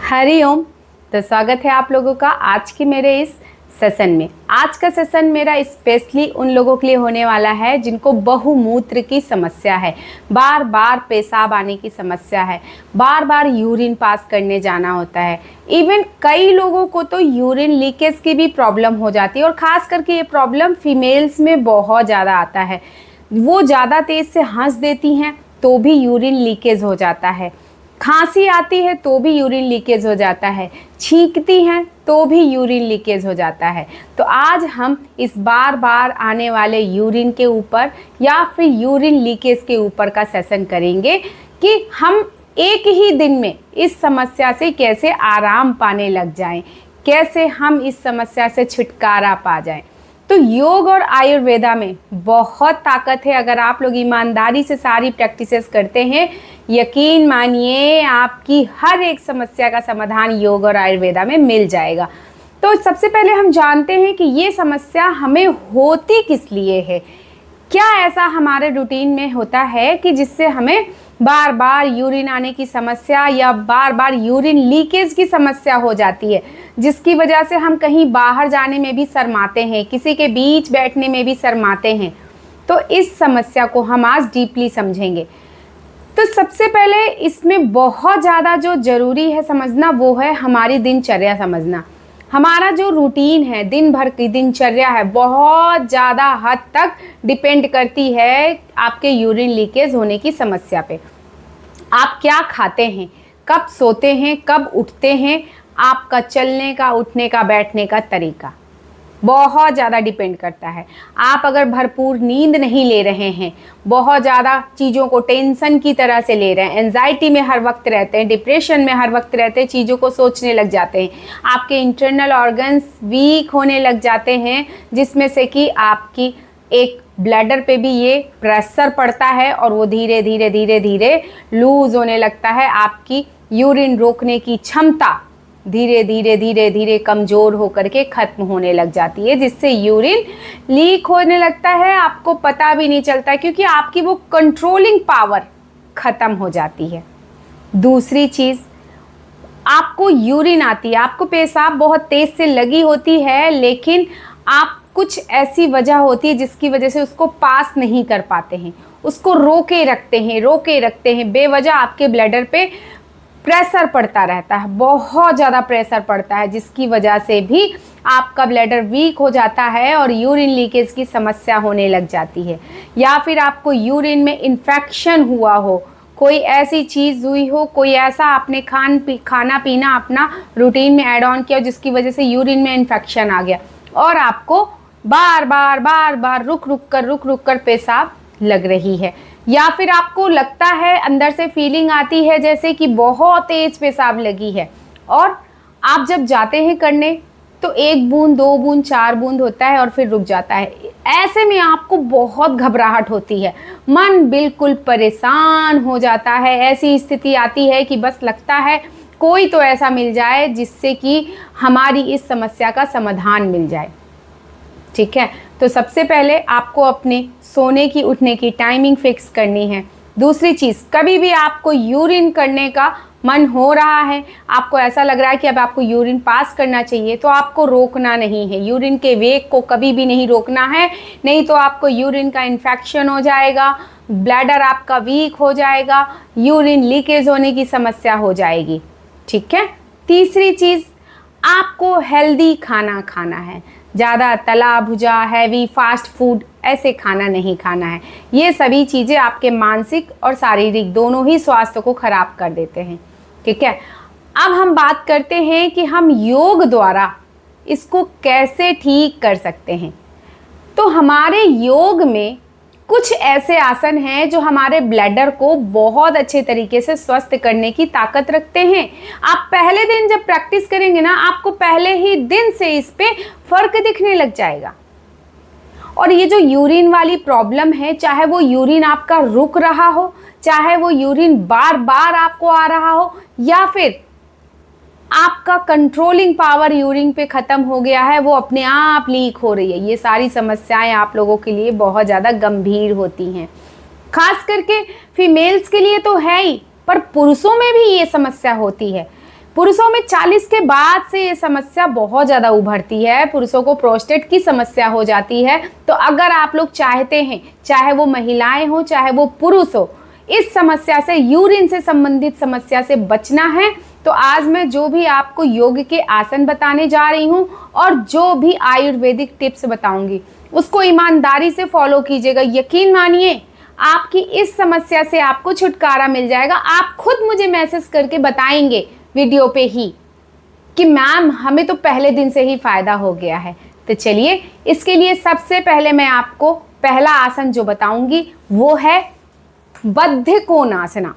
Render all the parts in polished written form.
हरिओम। तो स्वागत है आप लोगों का आज के मेरे इस सेशन में। आज का सेशन मेरा स्पेशली उन लोगों के लिए होने वाला है जिनको बहुमूत्र की समस्या है, बार बार पेशाब आने की समस्या है, बार बार यूरिन पास करने जाना होता है। इवन कई लोगों को तो यूरिन लीकेज की भी प्रॉब्लम हो जाती है और ख़ास करके ये प्रॉब्लम फीमेल्स में बहुत ज़्यादा आता है। वो ज़्यादा तेज़ से हंस देती हैं तो भी यूरिन लीकेज हो जाता है, खांसी आती है तो भी यूरिन लीकेज हो जाता है, छींकती हैं तो भी यूरिन लीकेज हो जाता है। तो आज हम इस बार बार आने वाले यूरिन के ऊपर या फिर यूरिन लीकेज के ऊपर का सेशन करेंगे कि हम एक ही दिन में इस समस्या से कैसे आराम पाने लग जाएं, कैसे हम इस समस्या से छुटकारा पा जाएं। तो योग और आयुर्वेदा में बहुत ताकत है। अगर आप लोग ईमानदारी से सारी प्रैक्टिसेस करते हैं, यकीन मानिए आपकी हर एक समस्या का समाधान योग और आयुर्वेदा में मिल जाएगा। तो सबसे पहले हम जानते हैं कि ये समस्या हमें होती किस लिए है। क्या ऐसा हमारे रूटीन में होता है कि जिससे हमें बार बार यूरिन आने की समस्या या बार बार यूरिन लीकेज की समस्या हो जाती है, जिसकी वजह से हम कहीं बाहर जाने में भी शर्माते हैं, किसी के बीच बैठने में भी शर्माते हैं। तो इस समस्या को हम आज डीपली समझेंगे। तो सबसे पहले इसमें बहुत ज़्यादा जो ज़रूरी है समझना वो है हमारी दिनचर्या समझना। हमारा जो रूटीन है, दिन भर की दिनचर्या है, बहुत ज़्यादा हद तक डिपेंड करती है आपके यूरिन लीकेज होने की समस्या पे। आप क्या खाते हैं, कब सोते हैं, कब उठते हैं, आपका चलने का, उठने का, बैठने का तरीका बहुत ज़्यादा डिपेंड करता है। आप अगर भरपूर नींद नहीं ले रहे हैं, बहुत ज़्यादा चीज़ों को टेंशन की तरह से ले रहे हैं, एंजाइटी में हर वक्त रहते हैं, डिप्रेशन में हर वक्त रहते हैं, चीज़ों को सोचने लग जाते हैं, आपके इंटरनल ऑर्गन्स वीक होने लग जाते हैं, जिसमें से कि आपकी एक ब्लैडर पे भी ये प्रेशर पड़ता है और वो धीरे धीरे धीरे धीरे लूज़ होने लगता है। आपकी यूरिन रोकने की क्षमता धीरे धीरे धीरे धीरे कमज़ोर होकर के ख़त्म होने लग जाती है, जिससे यूरिन लीक होने लगता है। आपको पता भी नहीं चलता क्योंकि आपकी वो कंट्रोलिंग पावर ख़त्म हो जाती है। दूसरी चीज़, आपको यूरिन आती है, आपको पेशाब बहुत तेज़ से लगी होती है, लेकिन आप कुछ ऐसी वजह होती है जिसकी वजह से उसको पास नहीं कर पाते हैं, उसको रोके रखते हैं। बेवजह आपके ब्लैडर पे प्रेशर पड़ता रहता है, बहुत ज़्यादा प्रेशर पड़ता है, जिसकी वजह से भी आपका ब्लैडर वीक हो जाता है और यूरिन लीकेज की समस्या होने लग जाती है। या फिर आपको यूरिन में इन्फेक्शन हुआ हो, कोई ऐसी चीज़ हुई हो, कोई ऐसा आपने खाना पीना अपना रूटीन में ऐड ऑन किया जिसकी वजह से यूरिन में इन्फेक्शन आ गया और आपको बार बार रुक रुक कर पेशाब लग रही है। या फिर आपको लगता है, अंदर से फीलिंग आती है जैसे कि बहुत तेज पेशाब लगी है, और आप जब जाते हैं करने तो 1 बूंद 2 बूंद 4 बूंद होता है और फिर रुक जाता है। ऐसे में आपको बहुत घबराहट होती है, मन बिल्कुल परेशान हो जाता है। ऐसी स्थिति आती है कि बस लगता है कोई तो ऐसा मिल जाए जिससे कि हमारी इस समस्या का समाधान मिल जाए। ठीक है, तो सबसे पहले आपको अपने सोने की, उठने की टाइमिंग फिक्स करनी है। दूसरी चीज़, कभी भी आपको यूरिन करने का मन हो रहा है, आपको ऐसा लग रहा है कि अब आपको यूरिन पास करना चाहिए, तो आपको रोकना नहीं है। यूरिन के वेग को कभी भी नहीं रोकना है, नहीं तो आपको यूरिन का इन्फेक्शन हो जाएगा, ब्लैडर आपका वीक हो जाएगा, यूरिन लीकेज होने की समस्या हो जाएगी। ठीक है। तीसरी चीज़, आपको हेल्दी खाना खाना है, ज़्यादा तला भुजा, हैवी, फास्ट फूड ऐसे खाना नहीं खाना है। ये सभी चीज़ें आपके मानसिक और शारीरिक दोनों ही स्वास्थ्य को खराब कर देते हैं। ठीक है। अब हम बात करते हैं कि हम योग द्वारा इसको कैसे ठीक कर सकते हैं। तो हमारे योग में कुछ ऐसे आसन हैं जो हमारे ब्लैडर को बहुत अच्छे तरीके से स्वस्थ करने की ताकत रखते हैं। आप पहले दिन जब प्रैक्टिस करेंगे ना, आपको पहले ही दिन से इस पे फर्क दिखने लग जाएगा। और ये जो यूरिन वाली प्रॉब्लम है, चाहे वो यूरिन आपका रुक रहा हो, चाहे वो यूरिन बार बार आपको आ रहा हो, या फिर आपका कंट्रोलिंग पावर यूरिन पे ख़त्म हो गया है, वो अपने आप लीक हो रही है, ये सारी समस्याएं आप लोगों के लिए बहुत ज़्यादा गंभीर होती हैं। खास करके फीमेल्स के लिए तो है ही, पर पुरुषों में भी ये समस्या होती है। पुरुषों में 40 के बाद से ये समस्या बहुत ज़्यादा उभरती है, पुरुषों को प्रोस्टेट की समस्या हो जाती है। तो अगर आप लोग चाहते हैं, चाहे वो महिलाएं हो चाहे वो पुरुष हो, इस समस्या से, यूरिन से संबंधित समस्या से बचना है, तो आज मैं जो भी आपको योग के आसन बताने जा रही हूँ और जो भी आयुर्वेदिक टिप्स बताऊंगी उसको ईमानदारी से फॉलो कीजिएगा। यकीन मानिए आपकी इस समस्या से आपको छुटकारा मिल जाएगा। आप खुद मुझे मैसेज करके बताएंगे वीडियो पे ही कि मैम हमें तो पहले दिन से ही फायदा हो गया है। तो चलिए, इसके लिए सबसे पहले मैं आपको पहला आसन जो बताऊंगी वो है बद्ध कोणासना।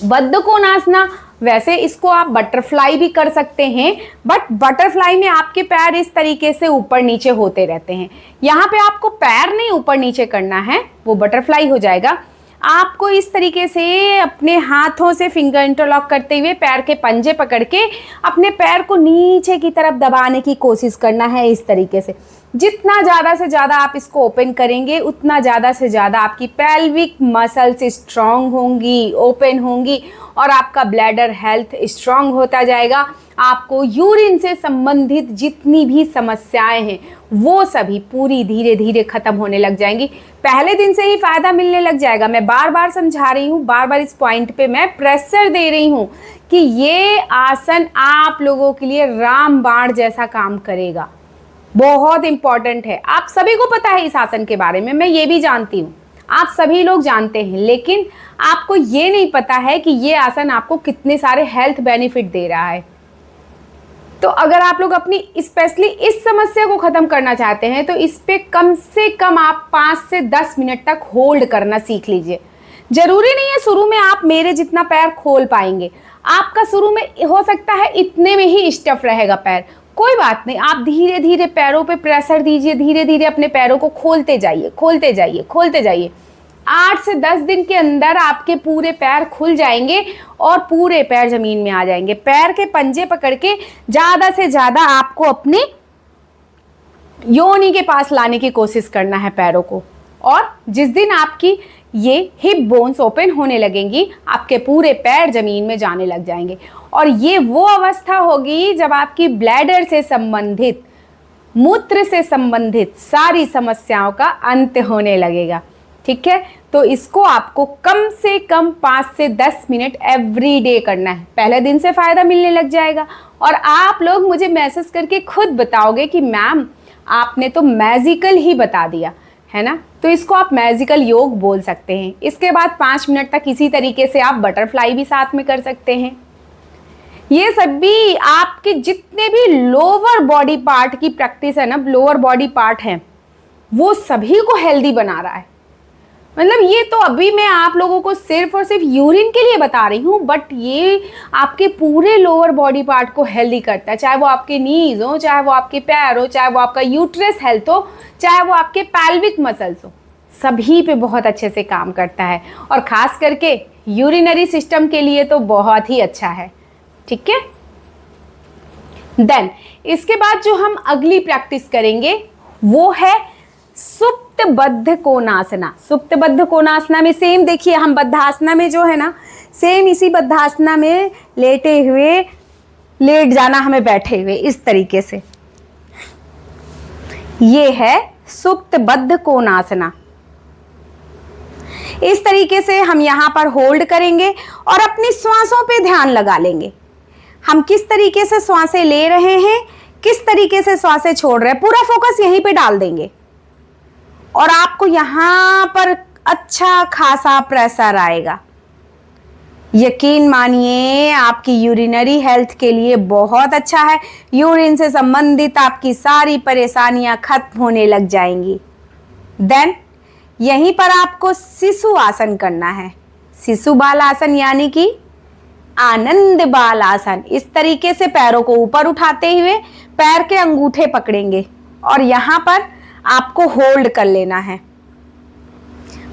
बद्ध कोणासना, वैसे इसको आप बटरफ्लाई भी कर सकते हैं, बट बटरफ्लाई में आपके पैर इस तरीके से ऊपर नीचे होते रहते हैं। यहाँ पे आपको पैर नहीं ऊपर नीचे करना है, वो बटरफ्लाई हो जाएगा। आपको इस तरीके से अपने हाथों से फिंगर इंटरलॉक करते हुए पैर के पंजे पकड़ के अपने पैर को नीचे की तरफ दबाने की कोशिश करना है। इस तरीके से जितना ज़्यादा से ज़्यादा आप इसको ओपन करेंगे उतना ज़्यादा से ज़्यादा आपकी पेल्विक मसल्स स्ट्रांग होंगी, ओपन होंगी और आपका ब्लैडर हेल्थ स्ट्रांग होता जाएगा। आपको यूरिन से संबंधित जितनी भी समस्याएं हैं वो सभी पूरी धीरे धीरे खत्म होने लग जाएंगी। पहले दिन से ही फायदा मिलने लग जाएगा। मैं बार बार समझा रही हूँ, बार बार इस पॉइंट पे मैं प्रेशर दे रही हूँ कि ये आसन आप लोगों के लिए रामबाण जैसा काम करेगा। बहुत इंपॉर्टेंट है। आप सभी को पता है इस आसन के बारे में, मैं ये भी जानती हूँ, आप सभी लोग जानते हैं, लेकिन आपको ये नहीं पता है कि ये आसन आपको कितने सारे हेल्थ बेनिफिट दे रहा है। तो अगर आप लोग अपनी स्पेशली इस समस्या को खत्म करना चाहते हैं तो इस पे कम से कम आप 5 से 10 मिनट तक होल्ड करना सीख लीजिए। जरूरी नहीं है शुरू में आप मेरे जितना पैर खोल पाएंगे, आपका शुरू में हो सकता है इतने में ही स्टफ रहेगा पैर, कोई बात नहीं। आप धीरे धीरे पैरों पे प्रेशर दीजिए, धीरे धीरे अपने पैरों को खोलते जाइए, खोलते जाइए, खोलते जाइए। 8 से 10 दिन के अंदर आपके पूरे पैर खुल जाएंगे और पूरे पैर जमीन में आ जाएंगे। पैर के पंजे पकड़ के ज़्यादा से ज़्यादा आपको अपने योनि के पास लाने की कोशिश करना है पैरों को। और जिस दिन आपकी ये हिप बोन्स ओपन होने लगेंगी, आपके पूरे पैर जमीन में जाने लग जाएंगे। और ये वो अवस्था होगी जब आपकी ब्लैडर से संबंधित, मूत्र से संबंधित सारी समस्याओं का अंत होने लगेगा। ठीक है, तो इसको आपको कम से कम 5 से 10 मिनट एवरी डे करना है। पहले दिन से फ़ायदा मिलने लग जाएगा और आप लोग मुझे मैसेज करके खुद बताओगे कि मैम आपने तो मैजिकल ही बता दिया, है ना। तो इसको आप मैजिकल योग बोल सकते हैं। इसके बाद 5 मिनट तक इसी तरीके से आप बटरफ्लाई भी साथ में कर सकते हैं। ये सभी आपके जितने भी लोअर बॉडी पार्ट की प्रैक्टिस है ना, लोअर बॉडी पार्ट है, वो सभी को हेल्दी बना रहा है। मतलब ये तो अभी मैं आप लोगों को सिर्फ और सिर्फ यूरिन के लिए बता रही हूँ, बट ये आपके पूरे लोअर बॉडी पार्ट को हेल्दी करता है। चाहे वो आपके नीज हो, चाहे वो आपके पैर हो, चाहे वो आपका यूट्रस हेल्थ हो, चाहे वो आपके पैल्विक मसल्स हो, सभी पे बहुत अच्छे से काम करता है। और ख़ास करके यूरिनरी सिस्टम के लिए तो बहुत ही अच्छा है। ठीक है, देन इसके बाद जो हम अगली प्रैक्टिस करेंगे वो है सुप्त बद्ध कोणासना। सुप्त बद्ध कोणासना में सेम देखिए, हम बद्धासना में जो है ना, सेम इसी बद्धासना में लेटे हुए लेट जाना हमें बैठे हुए इस तरीके से। ये है सुप्त बद्ध कोणासना। इस तरीके से हम यहां पर होल्ड करेंगे और अपनी श्वासों पे ध्यान लगा लेंगे। हम किस तरीके से श्वासें ले रहे हैं, किस तरीके से श्वासें छोड़ रहे हैं, पूरा फोकस यहीं पे डाल देंगे। और आपको यहां पर अच्छा खासा प्रेशर आएगा। यकीन मानिए आपकी यूरिनरी हेल्थ के लिए बहुत अच्छा है। यूरिन से संबंधित आपकी सारी परेशानियां खत्म होने लग जाएंगी। देन यहीं पर आपको शिशु आसन करना है। शिशु बाल आसन यानी कि आनंद बाल आसन। इस तरीके से पैरों को ऊपर उठाते हुए पैर के अंगूठे पकड़ेंगे और यहां पर आपको होल्ड कर लेना है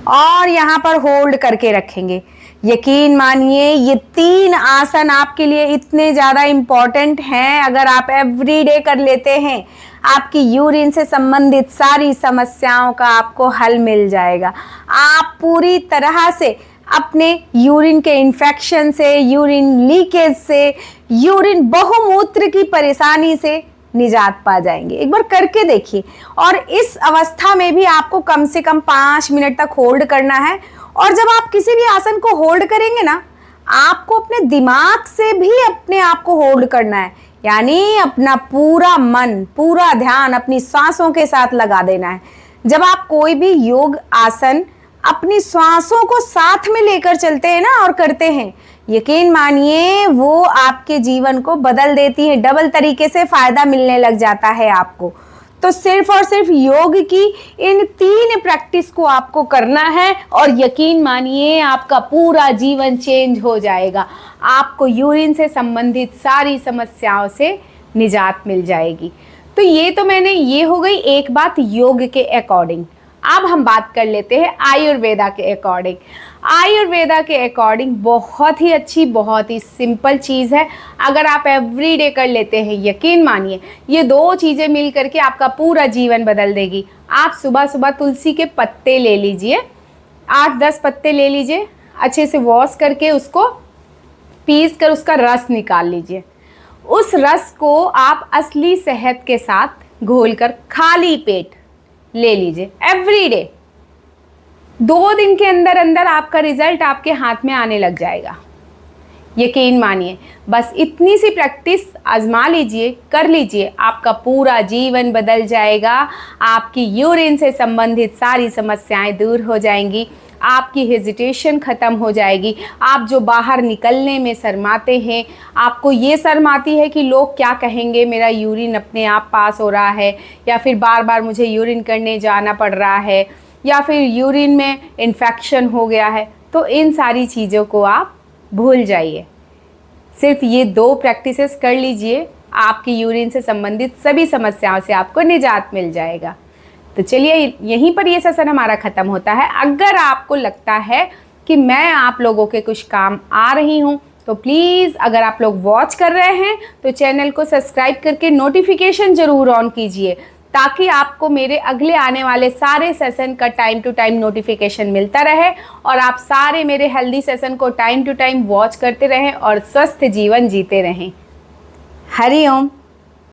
और यहां पर होल्ड करके रखेंगे। यकीन मानिए ये 3 आसन आपके लिए इतने ज़्यादा इम्पॉर्टेंट हैं। अगर आप एवरीडे कर लेते हैं, आपकी यूरिन से संबंधित सारी समस्याओं का आपको हल मिल जाएगा। आप पूरी तरह से अपने यूरिन के इन्फेक्शन से, यूरिन लीकेज से, यूरिन बहुमूत्र की परेशानी से निजात पा जाएंगे। एक बार करके देखिए। और इस अवस्था में भी आपको कम से कम 5 मिनट तक होल्ड करना है। और जब आप किसी भी आसन को होल्ड करेंगे ना, आपको अपने दिमाग से भी अपने आप को होल्ड करना है, यानी अपना पूरा मन, पूरा ध्यान अपनी सांसों के साथ लगा देना है। जब आप कोई भी योग आसन अपनी सांसों को साथ में लेकर चलते हैं ना और करते हैं, यकीन मानिए वो आपके जीवन को बदल देती है, डबल तरीके से फायदा मिलने लग जाता है आपको। तो सिर्फ और सिर्फ योग की इन 3 प्रैक्टिस को आपको करना है और यकीन मानिए आपका पूरा जीवन चेंज हो जाएगा। आपको यूरिन से संबंधित सारी समस्याओं से निजात मिल जाएगी। तो ये तो मैंने, ये हो गई एक बात योग के अकॉर्डिंग। अब हम बात कर लेते हैं आयुर्वेदा के अकॉर्डिंग। आयुर्वेदा के अकॉर्डिंग बहुत ही अच्छी, बहुत ही सिंपल चीज़ है। अगर आप एवरीडे कर लेते हैं, यकीन मानिए ये 2 चीज़ें मिल करके आपका पूरा जीवन बदल देगी। आप सुबह सुबह तुलसी के पत्ते ले लीजिए, 8-10 पत्ते ले लीजिए, अच्छे से वॉश करके उसको पीस कर उसका रस निकाल लीजिए। उस रस को आप असली शहद के साथ घोलकर खाली पेट ले लीजिए एवरीडे। 2 दिन के अंदर अंदर आपका रिजल्ट आपके हाथ में आने लग जाएगा, यकीन मानिए। बस इतनी सी प्रैक्टिस आजमा लीजिए, कर लीजिए, आपका पूरा जीवन बदल जाएगा। आपकी यूरिन से संबंधित सारी समस्याएं दूर हो जाएंगी, आपकी हेजिटेशन ख़त्म हो जाएगी। आप जो बाहर निकलने में शर्माते हैं, आपको ये शर्म आती है कि लोग क्या कहेंगे, मेरा यूरिन अपने आप पास हो रहा है, या फिर बार बार मुझे यूरिन करने जाना पड़ रहा है, या फिर यूरिन में इन्फेक्शन हो गया है, तो इन सारी चीज़ों को आप भूल जाइए। सिर्फ ये 2 प्रैक्टिसेस कर लीजिए, आपकी यूरिन से संबंधित सभी समस्याओं से आपको निजात मिल जाएगा। तो चलिए यहीं पर ये सेशन हमारा ख़त्म होता है। अगर आपको लगता है कि मैं आप लोगों के कुछ काम आ रही हूँ, तो प्लीज़ अगर आप लोग वॉच कर रहे हैं तो चैनल को सब्सक्राइब करके नोटिफिकेशन ज़रूर ऑन कीजिए, ताकि आपको मेरे अगले आने वाले सारे सेशन का टाइम टू टाइम नोटिफिकेशन मिलता रहे और आप सारे मेरे हेल्दी सेशन को टाइम टू टाइम वॉच करते रहें और स्वस्थ जीवन जीते रहें। हरि ओम।